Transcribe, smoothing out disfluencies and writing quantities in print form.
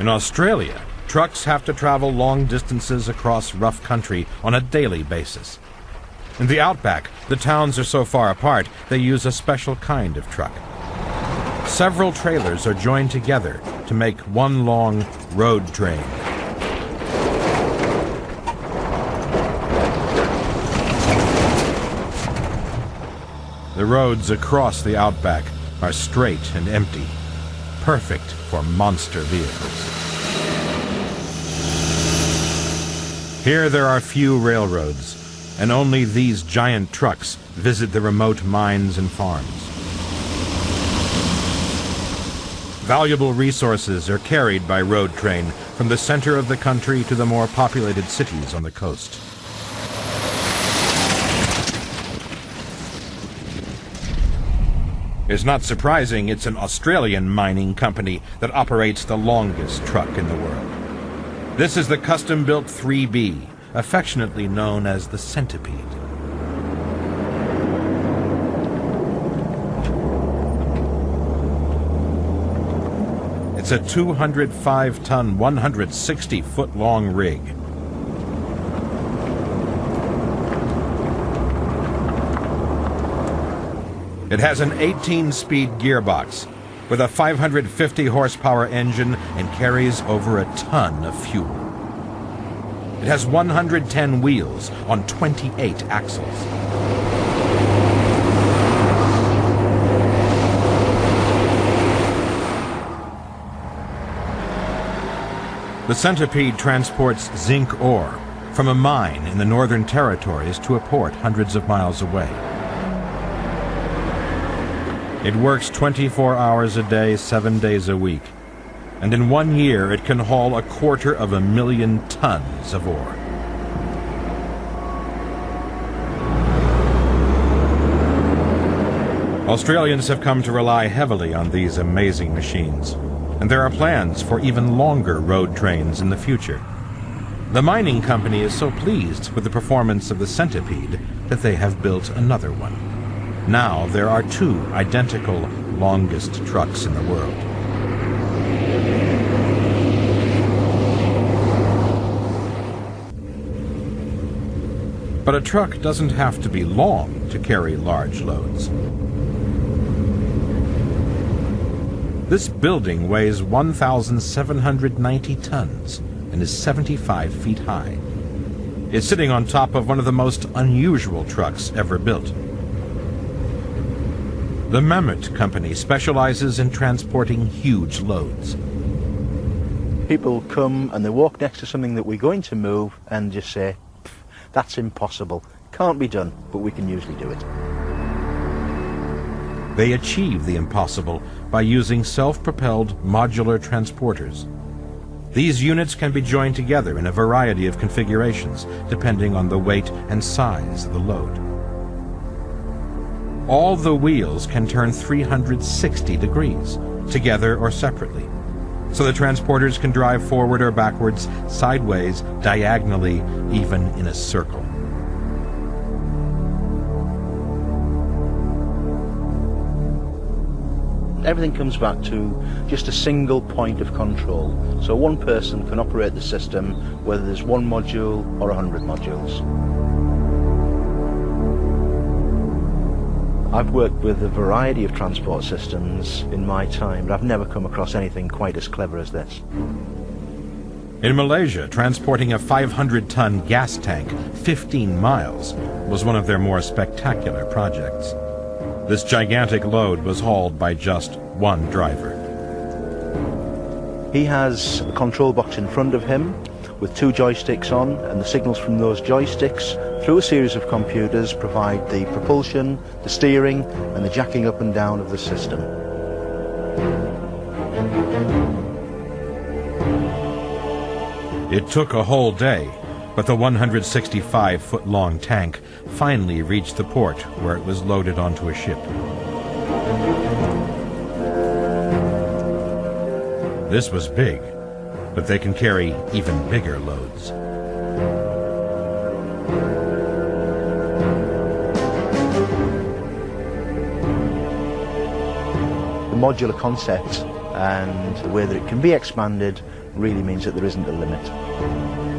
In Australia, trucks have to travel long distances across rough country on a daily basis. In the outback, the towns are so far apart they use a special kind of truck. Several trailers are joined together to make one long road train. The roads across the outback are straight and empty, perfect for monster vehicles. Here there are few railroads, and only these giant trucks visit the remote mines and farms. Valuable resources are carried by road train from the center of the country to the more populated cities on the coast. It's not surprising it's an Australian mining company that operates the longest truck in the world. This is the custom-built 3B, affectionately known as the Centipede. It's a 205-ton, 160-foot-long rig. It has an 18-speed gearbox with a 550-horsepower engine and carries over a ton of fuel. It has 110 wheels on 28 axles. The Centipede transports zinc ore from a mine in the Northern Territories to a port hundreds of miles away. It works 24 hours a day, 7 days a week, and in 1 year it can haul 250,000 tons of ore. Australians have come to rely heavily on these amazing machines, and there are plans for even longer road trains in the future. The mining company is so pleased with the performance of the Centipede that they have built another one. Now there are 2 identical longest trucks in the world. But a truck doesn't have to be long to carry large loads. This building weighs 1,790 tons and is 75 feet high. It's sitting on top of one of the most unusual trucks ever built. The Mammoth Company specializes in transporting huge loads. People come and they walk next to something that we're going to move and just say, that's impossible, can't be done, but we can usually do it. They achieve the impossible by using self-propelled modular transporters. These units can be joined together in a variety of configurations depending on the weight and size of the load. All the wheels can turn 360 degrees, together or separately, so the transporters can drive forward or backwards, sideways, diagonally, even in a circle. Everything comes back to just a single point of control, so one person can operate the system whether there's 1 module or 100 modules. I've worked with a variety of transport systems in my time, but I've never come across anything quite as clever as this. In Malaysia, transporting a 500-ton gas tank 15 miles was one of their more spectacular projects. This gigantic load was hauled by just one driver. He has a control box in front of him with 2 joysticks on, and the signals from those joysticks through a series of computers provide the propulsion, the steering and the jacking up and down of the system. It took a whole day, but the 165-foot-long tank finally reached the port where it was loaded onto a ship. This was big, but they can carry even bigger loads. The modular concept and the way that it can be expanded really means that there isn't a limit.